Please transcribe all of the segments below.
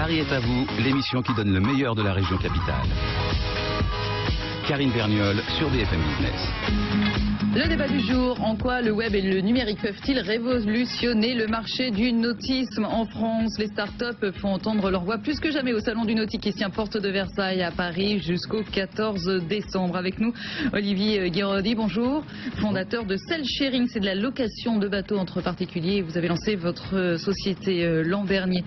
Paris est à vous, l'émission qui donne le meilleur de la région capitale. Karine Vergnol sur BFM Business. Le débat du jour, en quoi le web et le numérique peuvent-ils révolutionner le marché du nautisme en France? Les startups font entendre leur voix plus que jamais au Salon du Nautique qui se tient porte de Versailles à Paris jusqu'au 14 décembre. Avec nous, Olivier Guiraudy, bonjour, fondateur de Cell Sharing, c'est de la location de bateaux entre particuliers. Vous avez lancé votre société l'an dernier.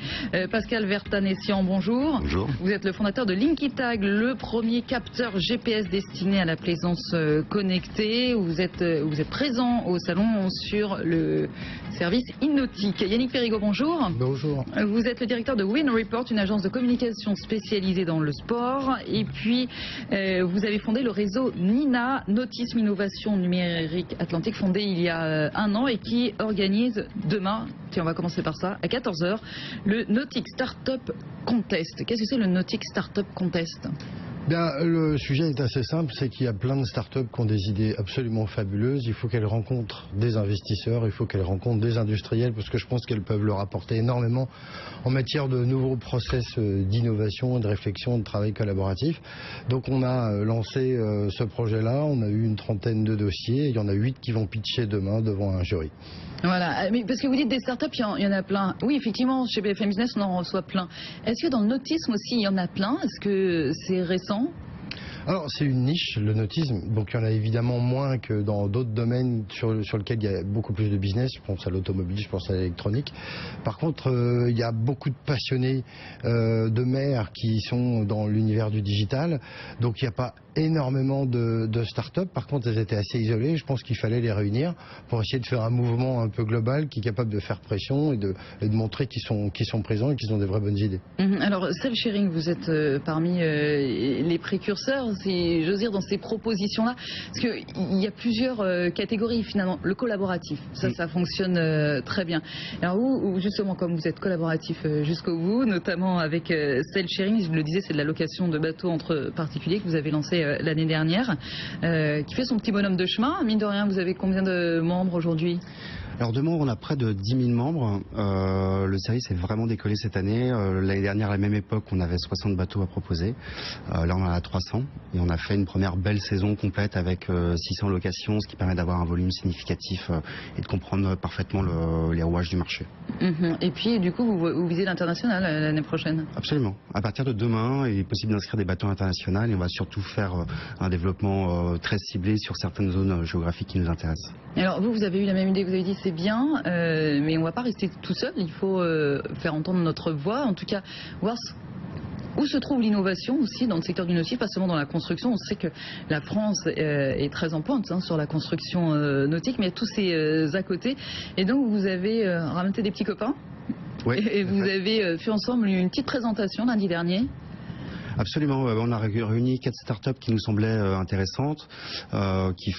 Pascal Vertanessian, bonjour. Bonjour. Vous êtes le fondateur de Linkitag, le premier capteur GPS destiné à la plaisance connectée. Vous êtes présent au salon sur le service InNautique. Yannick Perrigo, bonjour. Bonjour. Vous êtes le directeur de Win Report, une agence de communication spécialisée dans le sport. Et puis, vous avez fondé le réseau NINA, Nautisme Innovation Numérique Atlantique, fondé il y a un an et qui organise demain, tiens, on va commencer par ça, à 14h, le Nautic Startup Contest. Qu'est-ce que c'est le Nautic Startup Contest ? Bien, le sujet est assez simple, c'est qu'il y a plein de startups qui ont des idées absolument fabuleuses. Il faut qu'elles rencontrent des investisseurs, il faut qu'elles rencontrent des industriels, parce que je pense qu'elles peuvent leur apporter énormément en matière de nouveaux process d'innovation, de réflexion, de travail collaboratif. Donc on a lancé ce projet-là, on a eu une trentaine de dossiers, il y en a 8 qui vont pitcher demain devant un jury. Voilà, mais parce que vous dites des startups, il y en a plein. Oui, effectivement, chez BFM Business, on en reçoit plein. Est-ce que dans le nautisme aussi, il y en a plein? Est-ce que c'est récent? Alors c'est une niche, le nautisme, donc il y en a évidemment moins que dans d'autres domaines sur lesquels il y a beaucoup plus de business. Je pense à l'automobile, je pense à l'électronique. Par contre, il y a beaucoup de passionnés de mer qui sont dans l'univers du digital, donc il n'y a pas énormément de start-up. Par contre, elles étaient assez isolées. Je pense qu'il fallait les réunir pour essayer de faire un mouvement un peu global qui est capable de faire pression et de montrer qu'ils sont présents et qu'ils ont des vraies bonnes idées. Alors, Cell Sharing, vous êtes parmi les précurseurs, si j'ose dire, dans ces propositions-là. Parce qu'il y a plusieurs catégories, finalement. Le collaboratif, ça fonctionne très bien. Alors, vous, justement, comme vous êtes collaboratif jusqu'au bout, notamment avec Cell Sharing, je le disais, c'est de la location de bateaux entre particuliers que vous avez lancé l'année dernière, qui fait son petit bonhomme de chemin. Mine de rien, vous avez combien de membres aujourd'hui ? Alors de membres, on a près de 10 000 membres. Le service est vraiment décollé cette année. L'année dernière, à la même époque, on avait 60 bateaux à proposer. Là, on en a 300. Et on a fait une première belle saison complète avec 600 locations, ce qui permet d'avoir un volume significatif et de comprendre parfaitement les rouages du marché. Et puis, du coup, vous visez l'international l'année prochaine ? Absolument. À partir de demain, il est possible d'inscrire des bateaux internationaux et on va surtout faire un développement très ciblé sur certaines zones géographiques qui nous intéressent. Et alors, vous avez eu la même idée, vous avez dit c'est bien, mais on ne va pas rester tout seul, il faut faire entendre notre voix, en tout cas voir où se trouve l'innovation aussi dans le secteur du nautique, pas seulement dans la construction. On sait que la France est très en pointe sur la construction nautique, mais il y a tous ces à côté. Et donc vous avez ramené des petits copains, oui, et vous avez fait ensemble une petite présentation lundi dernier. Absolument, on a réuni 4 startups qui nous semblaient intéressantes, qui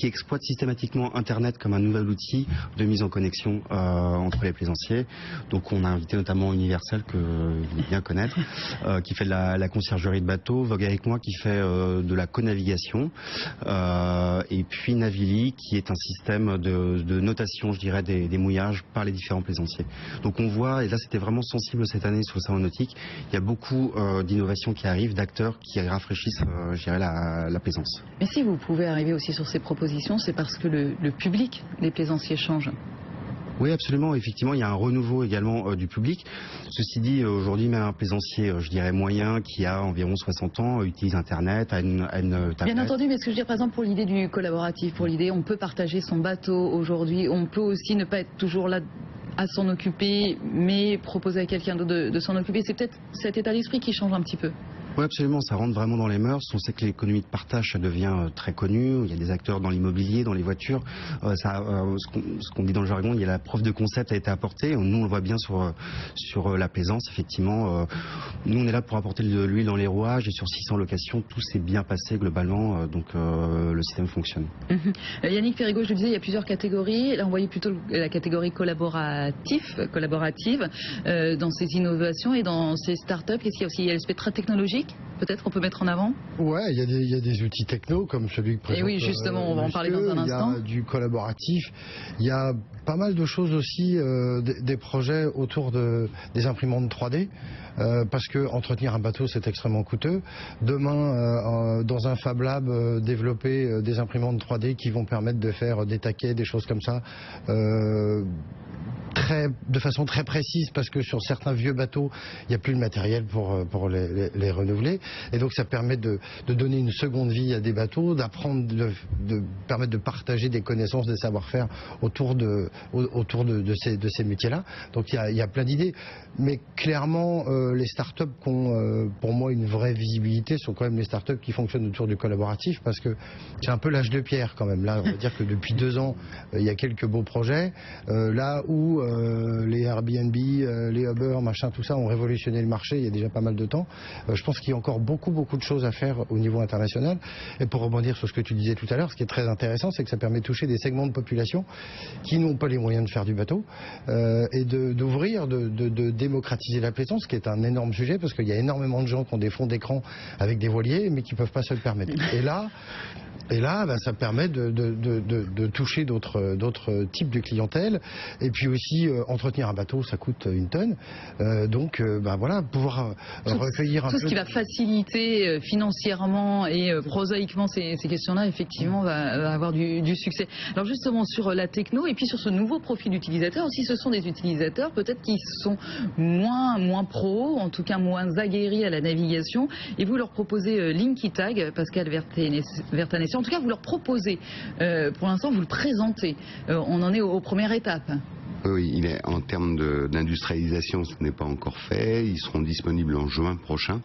exploitent systématiquement Internet comme un nouvel outil de mise en connexion entre les plaisanciers. Donc on a invité notamment Universal, que vous devez bien connaître, qui fait de la conciergerie de bateaux, Vogue avec moi qui fait de la co-navigation, et puis Navili qui est un système de notation, je dirais, des mouillages par les différents plaisanciers. Donc on voit, et là c'était vraiment sensible cette année sur le salon nautique, il y a beaucoup d'innovations qui arrivent, d'acteurs qui rafraîchissent, je dirais, la plaisance. Mais si vous pouvez arriver aussi sur ces propositions, c'est parce que le public des plaisanciers change. Oui, absolument. Effectivement, il y a un renouveau également du public. Ceci dit, aujourd'hui, même un plaisancier, je dirais, moyen, qui a environ 60 ans, utilise Internet, a une tablette. Bien entendu, mais ce que je veux dire, par exemple, pour l'idée du collaboratif, pour l'idée, on peut partager son bateau aujourd'hui, on peut aussi ne pas être toujours là à s'en occuper, mais proposer à quelqu'un d'autre de s'en occuper. C'est peut-être cet état d'esprit qui change un petit peu. Oui, absolument, ça rentre vraiment dans les mœurs. On sait que l'économie de partage, ça devient très connu. Il y a des acteurs dans l'immobilier, dans les voitures. Ce qu'on dit dans le jargon, il y a la preuve de concept a été apportée. Nous, on le voit bien sur la plaisance, effectivement. Nous, on est là pour apporter de l'huile dans les rouages et sur 600 locations, tout s'est bien passé globalement, donc le système fonctionne. Yannick Perrigo, je le disais, il y a plusieurs catégories. Là, on voyait plutôt la catégorie collaborative dans ces innovations et dans ces startups. Qu'est-ce qu'il y a aussi? Il y a l'aspect très technologique. technologiques, peut-être on peut mettre en avant? Ouais, il y a des outils techno comme celui que présente. Et oui, justement, on va en parler dans un instant. Il y a du collaboratif, il y a pas mal de choses aussi, des projets autour des imprimantes 3D. Parce que entretenir un bateau c'est extrêmement coûteux. Demain, dans un Fab Lab, développer des imprimantes 3D qui vont permettre de faire des taquets, des choses comme ça, de façon très précise, parce que sur certains vieux bateaux, il n'y a plus le matériel pour les renouveler. Et donc ça permet de donner une seconde vie à des bateaux, d'apprendre, de permettre de partager des connaissances, des savoir-faire autour de ces métiers-là. Donc il y a plein d'idées. Mais clairement, les startups qui ont pour moi une vraie visibilité sont quand même les startups qui fonctionnent autour du collaboratif, parce que c'est un peu l'âge de pierre quand même. Là, on va dire que depuis 2 ans, il y a quelques beaux projets. Là où les Airbnb, les Uber, machin, tout ça ont révolutionné le marché il y a déjà pas mal de temps. Je pense qu'il y a encore beaucoup de choses à faire au niveau international. Et pour rebondir sur ce que tu disais tout à l'heure, ce qui est très intéressant, c'est que ça permet de toucher des segments de population qui n'ont pas les moyens de faire du bateau, et d'ouvrir, de démocratiser la plaisance, ce qui est un énorme sujet, parce qu'il y a énormément de gens qui ont des fonds d'écran avec des voiliers, mais qui ne peuvent pas se le permettre. Et là, ça permet de toucher d'autres types de clientèle. Et puis aussi, entretenir un bateau, ça coûte une tonne. Donc, voilà, pouvoir recueillir un peu... Tout ce qui va faciliter financièrement et prosaïquement ces questions-là, effectivement, va avoir du succès. Alors justement, sur la techno, et puis sur ce nouveau profil d'utilisateur, aussi, ce sont des utilisateurs peut-être qui sont moins pros, en tout cas moins aguerris à la navigation. Et vous leur proposez LinkyTag, Pascal Vertanessian. En tout cas, vous leur proposez, pour l'instant, vous le présentez. On en est aux premières étapes. Oui, en termes d'industrialisation, ce n'est pas encore fait. Ils seront disponibles en juin prochain.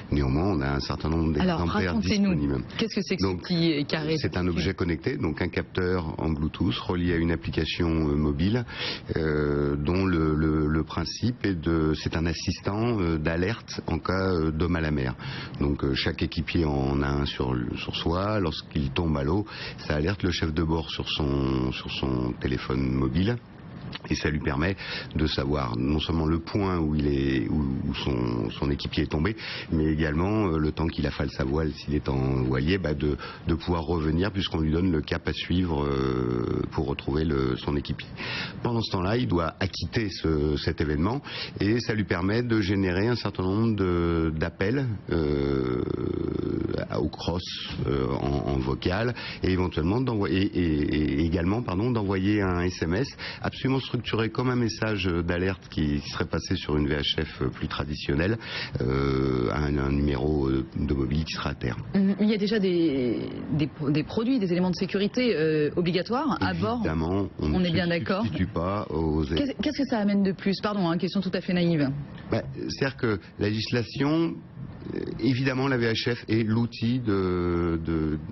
Néanmoins, on a un certain nombre d'exemplaires disponibles. Qu'est-ce que c'est que ce petit carré? C'est un objet connecté, donc un capteur en Bluetooth relié à une application mobile, dont le principe est c'est un assistant d'alerte en cas d'homme à la mer. Donc chaque équipier en a un sur soi. Lorsqu'il tombe à l'eau, ça alerte le chef de bord sur son téléphone mobile. Et ça lui permet de savoir non seulement le point où son équipier est tombé, mais également le temps qu'il a fallu sa voile, s'il est en voilier, de pouvoir revenir, puisqu'on lui donne le cap à suivre pour retrouver son équipier. Pendant ce temps-là, il doit acquitter cet événement, et ça lui permet de générer un certain nombre d'appels au cross en vocal, et éventuellement d'envoyer un SMS absolument structuré comme un message d'alerte qui serait passé sur une VHF plus traditionnelle, un numéro de mobile qui sera à terre. Il y a déjà des produits, des éléments de sécurité obligatoires à bord. Évidemment, on est bien d'accord. Qu'est-ce que ça amène de plus? Pardon, question tout à fait naïve. C'est-à-dire que la législation... Évidemment, la VHF est l'outil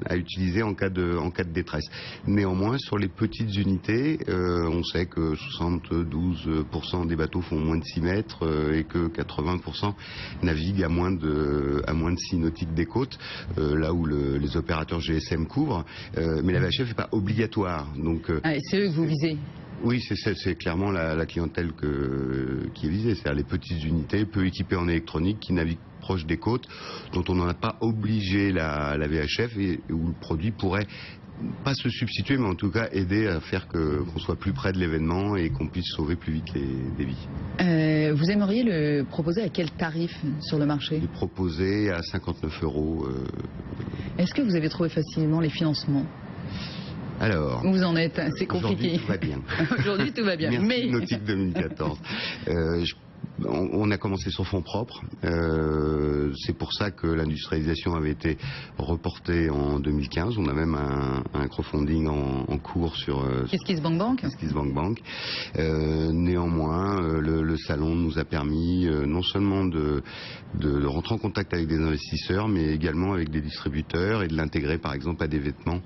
à utiliser en cas de détresse. Néanmoins, sur les petites unités, on sait que 72% des bateaux font moins de 6 mètres et que 80% naviguent à moins de 6 nautiques des côtes, là où les opérateurs GSM couvrent. Mais la VHF n'est pas obligatoire. Donc, c'est eux que vous visez. Oui, c'est clairement la clientèle qui est visée, c'est-à-dire les petites unités peu équipées en électronique qui naviguent proche des côtes, dont on n'en a pas obligé la VHF, et où le produit pourrait pas se substituer, mais en tout cas aider à faire qu'on soit plus près de l'événement et qu'on puisse sauver plus vite des vies. Vous aimeriez le proposer à quel tarif sur le marché? Le proposer à 59 €. Est-ce que vous avez trouvé facilement les financements? Alors, vous en êtes, c'est compliqué. Aujourd'hui, tout va bien. Aujourd'hui, tout va bien. Merci, Nautique 2014. On a commencé sur fonds propres. C'est pour ça que l'industrialisation avait été reportée en 2015. On a même un crowdfunding en cours sur KissKissBankBank. KissKissBankBank. Néanmoins, le salon nous a permis non seulement de rentrer en contact avec des investisseurs, mais également avec des distributeurs, et de l'intégrer par exemple à des vêtements,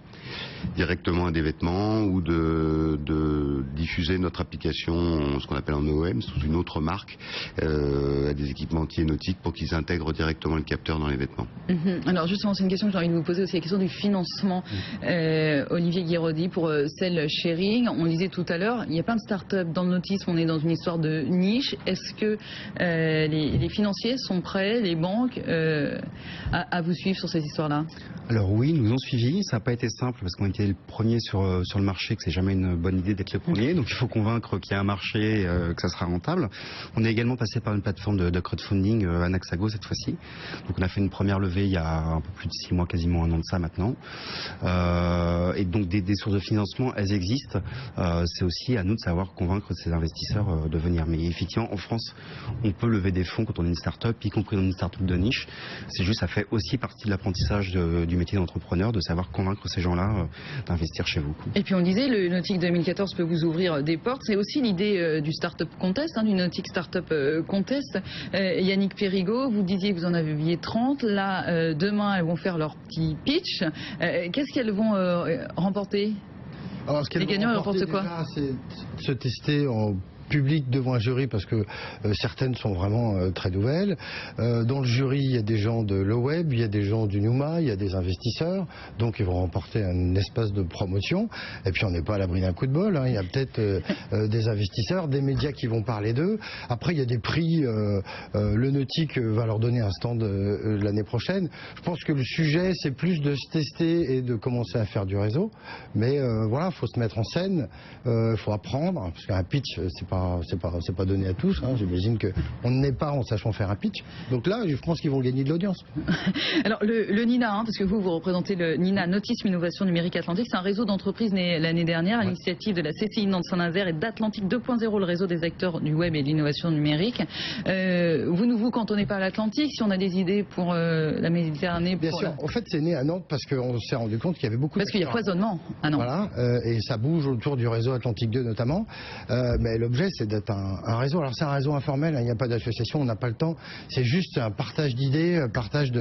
directement à des vêtements, ou de diffuser diffuser notre application, ce qu'on appelle en OEM, sous une autre marque, à des équipementiers nautiques pour qu'ils intègrent directement le capteur dans les vêtements. Alors justement, c'est une question que j'ai envie de vous poser aussi, la question du financement. Olivier Guiraudy, pour Cell Sharing, on disait tout à l'heure, il y a plein de start-up dans le nautisme, on est dans une histoire de niche. Est-ce que les financiers sont prêts, les banques, à vous suivre sur ces histoires-là? Alors oui, nous ont suivis. Ça n'a pas été simple parce qu'on était le premier sur le marché, que c'est jamais une bonne idée d'être le premier. Donc il faut convaincre qu'il y a un marché, que ça sera rentable. On est également passé par une plateforme de crowdfunding, Anaxago cette fois-ci. Donc on a fait une première levée il y a un peu plus de 6 mois, quasiment un an de ça maintenant. Et donc des sources de financement, elles existent. C'est aussi à nous de savoir convaincre ces investisseurs de venir. Mais effectivement, en France, on peut lever des fonds quand on est une start-up, y compris dans une start-up de niche. C'est juste, ça fait aussi partie de l'apprentissage du métier d'entrepreneur, de savoir convaincre ces gens-là d'investir chez vous. Et puis on disait, le Nautique 2014 peut vous ouvrir des portes. C'est aussi l'idée du Startup Contest, du Nautique Startup Contest. Yannick Périgot, vous disiez que vous en aviez 30. Là, demain, elles vont faire leur petit pitch. Qu'est-ce qu'elles vont remporter? Alors, ce les gagnants, ils remportent quoi? C'est se tester en public devant un jury, parce que certaines sont vraiment très nouvelles. Dans le jury, il y a des gens de l'OWeb, il y a des gens du Numa, il y a des investisseurs, donc ils vont remporter un espace de promotion. Et puis on n'est pas à l'abri d'un coup de bol, il y a peut-être des investisseurs, des médias qui vont parler d'eux. Après, il y a des prix, le Nautique va leur donner un stand l'année prochaine. Je pense que le sujet, c'est plus de se tester et de commencer à faire du réseau. Mais voilà, il faut se mettre en scène, il faut apprendre, parce qu'un pitch, c'est pas donné à tous. J'imagine qu'on n'est pas en sachant faire un pitch. Donc là, je pense qu'ils vont gagner de l'audience. Alors le NINA, parce que vous représentez le NINA, Nautisme Innovation Numérique Atlantique, c'est un réseau d'entreprises né l'année dernière à l'initiative de la CCI Nantes-Saint-Nazaire et d'Atlantique 2.0, le réseau des acteurs du web et de l'innovation numérique. Vous ne vous cantonnez pas à l'Atlantique, si on a des idées pour la Méditerranée. Bien sûr. En fait, c'est né à Nantes parce qu'on s'est rendu compte qu'il y avait beaucoup. Parce qu'il y a foisonnement à Nantes. Voilà, et ça bouge autour du réseau Atlantique 2 notamment. Mais l'objet, c'est d'être un réseau. Alors c'est un réseau informel, il n'y a pas d'association, on n'a pas le temps. C'est juste un partage d'idées, un partage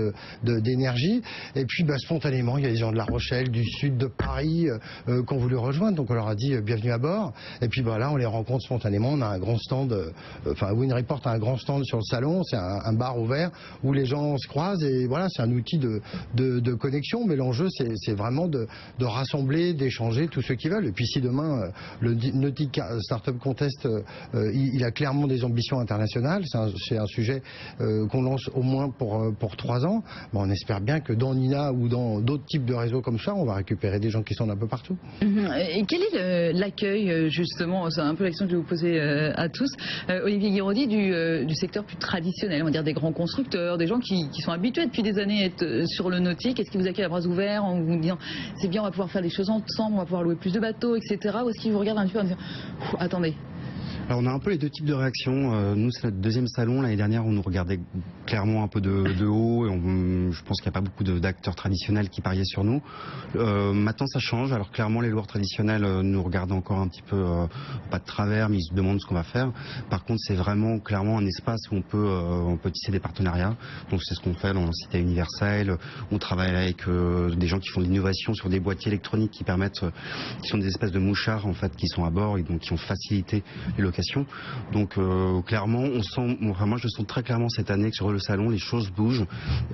d'énergie. Et puis spontanément, il y a des gens de La Rochelle, du sud de Paris qui ont voulu rejoindre. Donc on leur a dit bienvenue à bord. Et puis là, on les rencontre spontanément. On a un grand stand, WinReport a un grand stand sur le salon. C'est un bar ouvert où les gens se croisent. Et voilà, c'est un outil de connexion. Mais l'enjeu, c'est vraiment de rassembler, d'échanger tous ceux qui veulent. Et puis si demain, le Nautique Startup Contest, il a clairement des ambitions internationales. C'est un sujet qu'on lance au moins pour 3 ans. On espère bien que dans Nina ou dans d'autres types de réseaux comme ça, on va récupérer des gens qui sont un peu partout. Et quel est l'accueil, justement, c'est un peu la question que je vais vous poser à tous, Olivier Guiraudy, du secteur plus traditionnel, on va dire des grands constructeurs, des gens qui sont habitués depuis des années à être sur le nautique? Est-ce qu'ils vous accueillent à bras ouverts en vous disant c'est bien, on va pouvoir faire des choses ensemble, on va pouvoir louer plus de bateaux, etc. Ou est-ce qu'ils vous regardent un petit peu en disant attendez? Alors on a un peu les deux types de réactions. Nous, c'est notre deuxième salon. L'année dernière, on nous regardait clairement un peu de haut. Et je pense qu'il n'y a pas beaucoup d'acteurs traditionnels qui pariaient sur nous. Maintenant, ça change. Alors clairement, les loueurs traditionnels nous regardent encore un petit peu, pas de travers, mais ils se demandent ce qu'on va faire. Par contre, c'est vraiment clairement un espace où on peut tisser des partenariats. Donc c'est ce qu'on fait dans Cité Universelle. On travaille avec des gens qui font de l'innovation sur des boîtiers électroniques qui sont des espèces de mouchards en fait qui sont à bord et donc qui ont facilité les locations. Donc clairement, moi je sens très clairement cette année que sur le salon, les choses bougent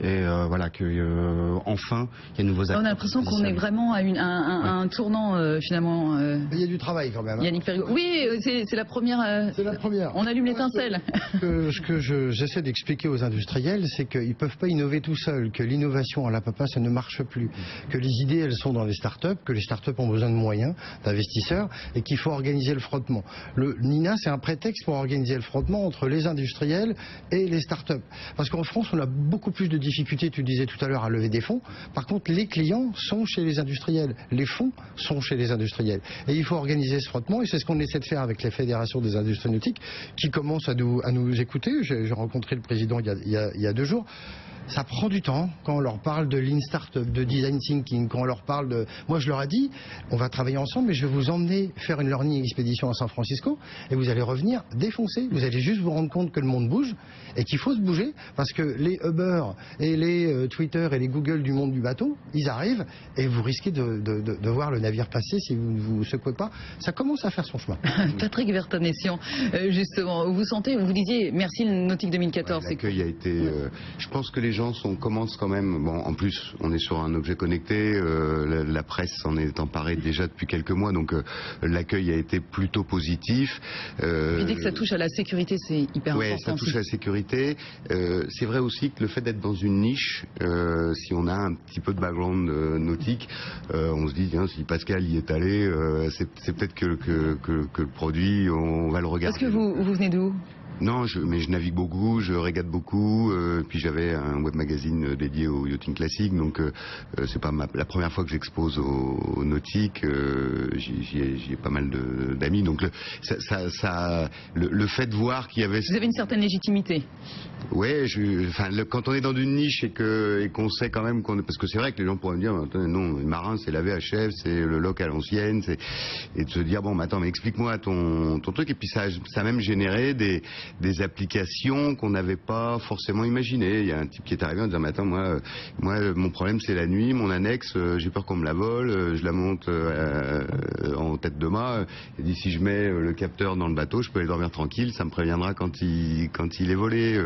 et voilà que enfin il y a de nouveaux acteurs. On a l'impression qu'on est vraiment à un tournant finalement. Il y a du travail quand même. Yannick Périgot. Oui, c'est la première. C'est la première. On allume l'étincelle. Ce que j'essaie d'expliquer aux industriels, c'est qu'ils ne peuvent pas innover tout seuls, que l'innovation à la papa, ça ne marche plus, que les idées, elles sont dans les startups, que les startups ont besoin de moyens, d'investisseurs, et qu'il faut organiser le frottement. Le NINA, c'est un prétexte pour organiser le frottement entre les industriels et les startups. Parce qu'en France, on a beaucoup plus de difficultés, tu le disais tout à l'heure, à lever des fonds. Par contre, les clients sont chez les industriels. Les fonds sont chez les industriels. Et il faut organiser ce frottement, et c'est ce qu'on essaie de faire avec les fédérations des industries nautiques, qui commencent à nous écouter. J'ai rencontré le président il y a 2 jours. Ça prend du temps quand on leur parle de Lean Startup, de Design Thinking, quand on leur parle de... Moi, je leur ai dit, on va travailler ensemble, mais je vais vous emmener faire une learning expédition à San Francisco et vous allez revenir défoncé. Vous allez juste vous rendre compte que le monde bouge et qu'il faut se bouger parce que les Uber et les Twitter et les Google du monde du bateau, ils arrivent et vous risquez de voir le navire passer si vous ne vous secouez pas. Ça commence à faire son chemin. Patrick Vertanessian, justement, vous sentez, vous disiez merci le Nautique 2014. Ouais, l'accueil a été... je pense que les gens commencent quand même... Bon, en plus, on est sur un objet connecté, la presse s'en est emparée déjà depuis quelques mois, donc l'accueil a été plutôt positif. Puis dès que ça touche à la sécurité, c'est hyper important. Oui, ça touche à la sécurité. C'est vrai aussi que le fait d'être dans une niche, si on a un petit peu de background nautique, on se dit, tiens, si Pascal y est allé, c'est peut-être que le produit, on va le regarder. Parce que vous venez d'où ? Non, mais je navigue beaucoup, je régate beaucoup, puis j'avais un web magazine dédié au yachting classique, donc c'est pas la première fois que j'expose au nautique, j'y ai pas mal d'amis, donc le fait de voir qu'il y avait... Vous avez une certaine légitimité. Ouais, quand on est dans une niche et qu'on sait quand même parce que c'est vrai que les gens pourraient me dire, non, les marins c'est la VHF, c'est le loc à l'ancienne, et de se dire, bon, mais attends, mais explique-moi ton truc, et puis ça a même généré des applications qu'on n'avait pas forcément imaginées. Il y a un type qui est arrivé en disant, mais attends, moi mon problème c'est la nuit, mon annexe, j'ai peur qu'on me la vole, je la monte en tête de mât, il dit, si je mets le capteur dans le bateau, je peux aller dormir tranquille, ça me préviendra quand il est volé.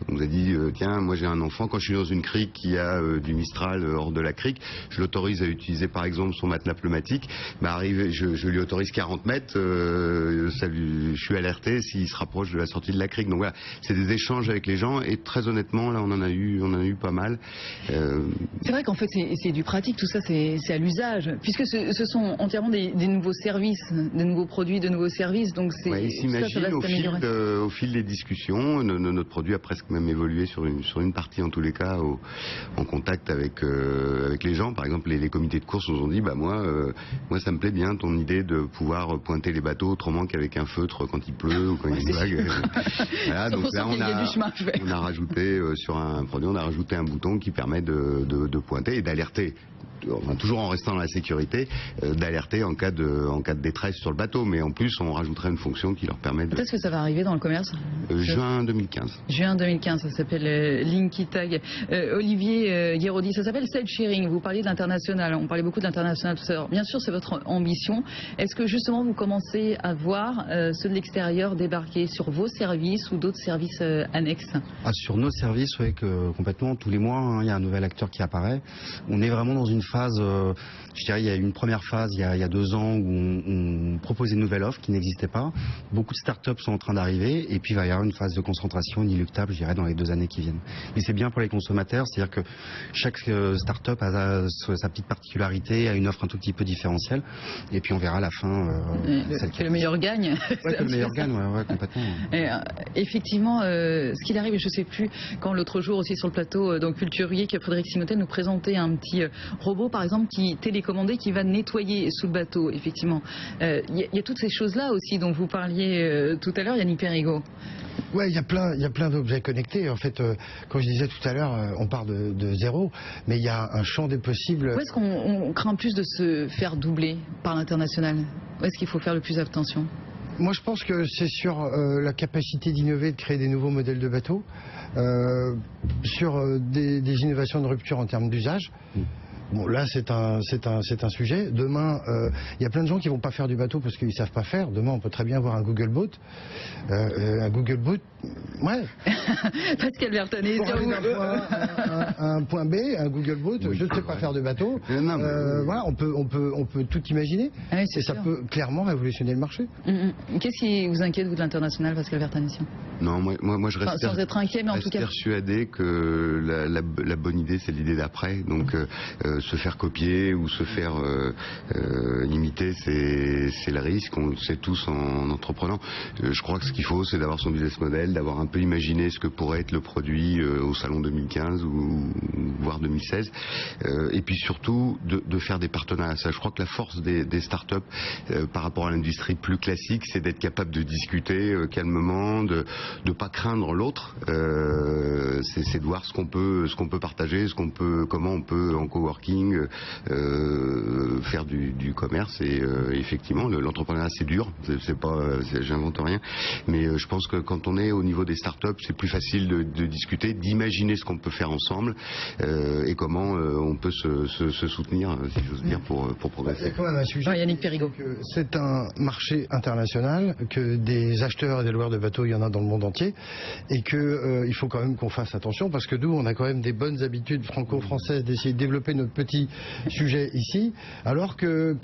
On nous a dit, tiens, moi j'ai un enfant, quand je suis dans une crique qui a du Mistral hors de la crique, je l'autorise à utiliser par exemple son matelas pneumatique, je lui autorise 40 mètres, je suis alerté s'il se rapproche de la sortie de la crique. Donc voilà, c'est des échanges avec les gens, et très honnêtement, là on en a eu pas mal. C'est vrai qu'en fait c'est du pratique, tout ça c'est à l'usage, puisque ce sont entièrement des nouveaux services, des nouveaux produits, de nouveaux services, donc il s'imagine au fil des discussions, notre produit a presque même évolué sur une partie en tous les cas, en contact avec les gens. Par exemple, les comités de course nous ont dit, moi ça me plaît bien ton idée de pouvoir pointer les bateaux autrement qu'avec un feutre quand il pleut ou quand il y a une vague. Voilà, donc là on a rajouté sur un produit, on a rajouté un bouton qui permet de pointer et d'alerter. Toujours en restant dans la sécurité, d'alerter en cas de détresse sur le bateau, mais en plus on rajouterait une fonction qui leur permet de... Peut-être que ça va arriver dans le commerce juin 2015. Juin 2015, ça s'appelle Linky Tag. Olivier Guéraudy, ça s'appelle Sail Sharing. Vous parliez de l'international, on parlait beaucoup de l'international tout à l'heure. Bien sûr, c'est votre ambition. Est-ce que justement vous commencez à voir ceux de l'extérieur débarquer sur vos services ou d'autres services annexes? Sur nos services, oui, complètement. Tous les mois, il y a un nouvel acteur qui apparaît. On est vraiment dans une phase, je dirais, il y a une première phase il y a 2 ans où on proposait une nouvelle offre qui n'existait pas. Beaucoup de startups sont en train d'arriver, et puis il va y avoir une phase de concentration inéluctable, je dirais, dans les 2 années qui viennent. Mais c'est bien pour les consommateurs, c'est-à-dire que chaque startup a sa petite particularité, a une offre un tout petit peu différentielle, et puis on verra à la fin que le meilleur gagne. Ouais, que le meilleur gagne, ouais, complètement. Et, effectivement, ce qu'il arrive, je ne sais plus, quand l'autre jour aussi sur le plateau, donc Culture Week, Frédéric Simotel nous présentait un petit robot, par exemple, qui télécommandé, qui va nettoyer sous le bateau, effectivement. Il y a toutes ces choses-là aussi dont vous parliez tout à l'heure, Yannick Perrigo. Ouais, il y a plein d'objets connectés. En fait, comme je disais tout à l'heure, on part de zéro, mais il y a un champ des possibles. Où est-ce qu'on craint plus de se faire doubler par l'international? Où est-ce qu'il faut faire le plus attention? Moi, je pense que c'est sur la capacité d'innover, de créer des nouveaux modèles de bateaux, sur des innovations de rupture en termes d'usage. Bon, là, c'est un sujet. Demain, il y a plein de gens qui vont pas faire du bateau parce qu'ils savent pas faire. Demain, on peut très bien avoir un Google Boat. Un Google Boat, ouais. Pascal Vertanet, pour aller d'un point B, un Google Boat, oui, je ne sais pas faire de bateau. Voilà, on peut tout imaginer. Ah oui, et ça peut clairement révolutionner le marché. Qu'est-ce qui vous inquiète, vous, de l'international, Pascal Vertanet? Non, moi je reste, sans être inquiet, mais en tout cas persuadé que la bonne idée, c'est l'idée d'après. Donc se faire copier ou se faire imiter, c'est le risque. On le sait tous en entreprenant. Je crois que ce qu'il faut, c'est d'avoir son business model, d'avoir un peu imaginé ce que pourrait être le produit au salon 2015 ou voire 2016, et puis surtout de faire des partenariats. Ça, je crois que la force des startups par rapport à l'industrie plus classique, c'est d'être capable de discuter calmement, de pas craindre l'autre, c'est de voir ce qu'on peut partager, comment on peut en coworking faire du commerce. Et effectivement, l'entrepreneuriat c'est dur, j'invente rien, mais je pense que quand on est au niveau des startups, c'est plus facile de discuter, d'imaginer ce qu'on peut faire ensemble et comment on peut se soutenir, si j'ose dire, pour progresser. C'est quand même un sujet. Yannick Périgot. C'est un marché international, que des acheteurs et des loueurs de bateaux, il y en a dans le monde entier, et que il faut quand même qu'on fasse attention, parce que nous, on a quand même des bonnes habitudes franco-françaises d'essayer de développer notre petit sujet ici, alors que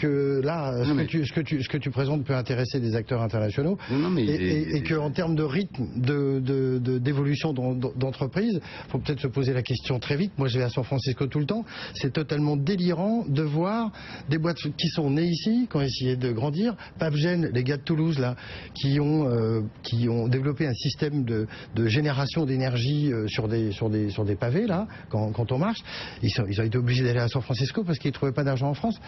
là, ce que tu présentes peut intéresser des acteurs internationaux, et qu'en termes de rythme d'évolution d'entreprise, il faut peut-être se poser la question très vite. Moi, je vais à San Francisco tout le temps. C'est totalement délirant de voir des boîtes qui sont nées ici, qui ont essayé de grandir. Papgen, les gars de Toulouse, là, qui ont développé un système de génération d'énergie sur des pavés, là, quand on marche. Ils ont été obligés d'aller à San Francisco parce qu'ils ne trouvaient pas d'argent en France.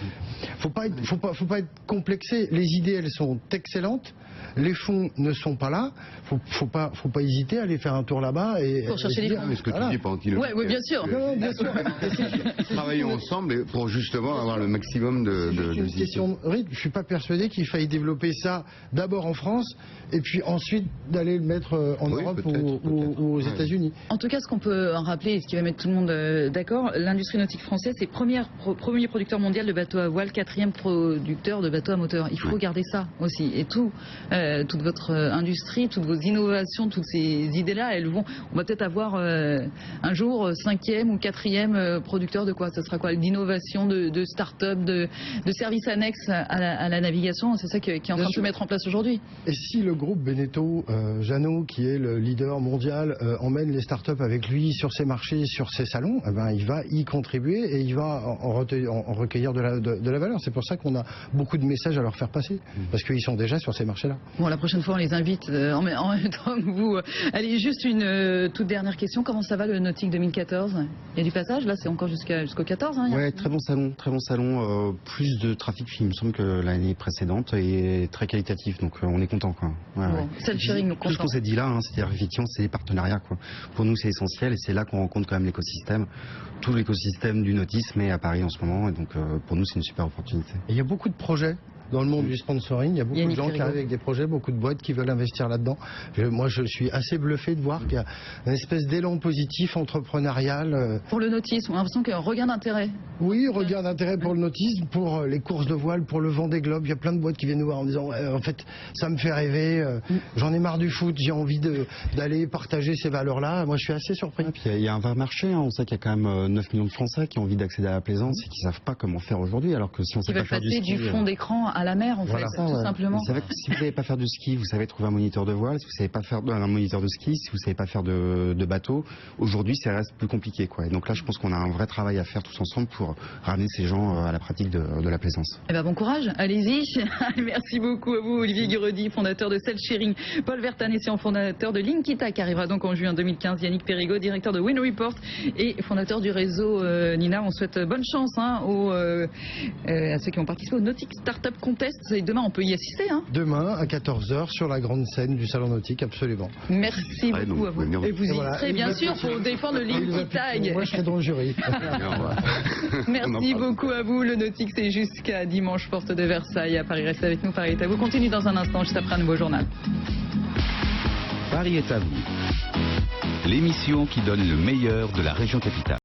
Faut pas être complexé. Les idées, elles sont excellentes. Les fonds ne sont pas là. Faut pas hésiter à aller faire un tour là-bas et pour chercher les fonds. Mais ce que tu dis, Pantino. Oui, bien sûr. Bien sûr. Travaillons ensemble pour justement avoir le maximum de une question de rythme. Je suis pas persuadé qu'il faille développer ça d'abord en France et puis ensuite d'aller le mettre en Europe ou aux États-Unis. En tout cas, ce qu'on peut en rappeler, et ce qui va mettre tout le monde d'accord, l'industrie nautique française, c'est premier producteur mondial de bateaux à voile, 4e producteur de bateaux à moteur. Il faut garder ça aussi. Et toute votre industrie, toutes vos innovations, toutes ces idées-là, on va peut-être avoir un jour 5e ou 4e producteur de quoi? Ce sera quoi? D'innovation, de start-up, de services annexes à la navigation. C'est ça qui est en train de se mettre en place aujourd'hui. Et si le groupe Beneteau, Jeannot, qui est le leader mondial, emmène les start-up avec lui sur ses marchés, sur ses salons, il va y contribuer et il va en recueillir de la valeur. C'est pour ça qu'on a beaucoup de messages à leur faire passer, parce qu'ils sont déjà sur ces marchés-là. Bon, la prochaine fois, on les invite en même temps que vous. Allez, juste une toute dernière question. Comment ça va le Nautique 2014? Il y a du passage, là, c'est encore jusqu'au 14. Ouais, très bon salon. Plus de trafic, il me semble, que l'année précédente, et très qualitatif. Donc on est content, quoi. Self-sharing, nous tout ce qu'on s'est dit là, c'est-à-dire effectivement, c'est des partenariats, quoi. Pour nous, c'est essentiel, et c'est là qu'on rencontre quand même l'écosystème. Tout l'écosystème du nautisme est à Paris en ce moment, et donc pour nous, c'est une super opportunité. Et il y a beaucoup de projets dans le monde du sponsoring. Il y a beaucoup de gens qui arrivent avec des projets, beaucoup de boîtes qui veulent investir là-dedans. Moi, je suis assez bluffé de voir qu'il y a une espèce d'élan positif entrepreneurial. Pour le nautisme, on a l'impression qu'il y a un regain d'intérêt. Oui, regain d'intérêt pour le nautisme, pour les courses de voile, pour le Vendée Globe. Il y a plein de boîtes qui viennent nous voir en disant en fait, ça me fait rêver, j'en ai marre du foot, j'ai envie d'aller partager ces valeurs-là. Moi, je suis assez surpris. Il y a un vrai marché, on sait qu'il y a quand même 9 millions de Français qui ont envie d'accéder à la plaisance et qui ne savent pas comment faire aujourd'hui, alors que si on sait pas faire du ski... Ils veulent passer du fond d'écran à la mer, en fait, tout simplement. Vous savez que si vous ne savez pas faire du ski, vous savez trouver un moniteur de voile. Si vous ne savez pas faire un moniteur de ski, si vous ne savez pas faire de bateau, aujourd'hui, ça reste plus compliqué, quoi. Et donc là, je pense qu'on a un vrai travail à faire tous ensemble pour ramener ces gens à la pratique de la plaisance. Eh ben, bon courage, allez-y. Merci beaucoup à vous, Olivier Guiraudy, fondateur de Self-Sharing, Paul Vertanessian, fondateur de Linkita, qui arrivera donc en juin 2015, Yannick Périgot, directeur de Win Report et fondateur du réseau Nina. On souhaite bonne chance à ceux qui vont participer au Nautic Startup Contest. Et demain, on peut y assister. Demain, à 14h, sur la grande scène du Salon Nautique, absolument. Merci beaucoup à vous. Et vous y serez, bien sûr, pour défendre le Linkita. Moi, je serai dans le jury. Merci beaucoup à vous. Le Nautique, c'est jusqu'à dimanche, porte de Versailles à Paris. Restez avec nous, Paris est à vous. Continue dans un instant, juste après un nouveau journal. Paris est à vous. L'émission qui donne le meilleur de la région capitale.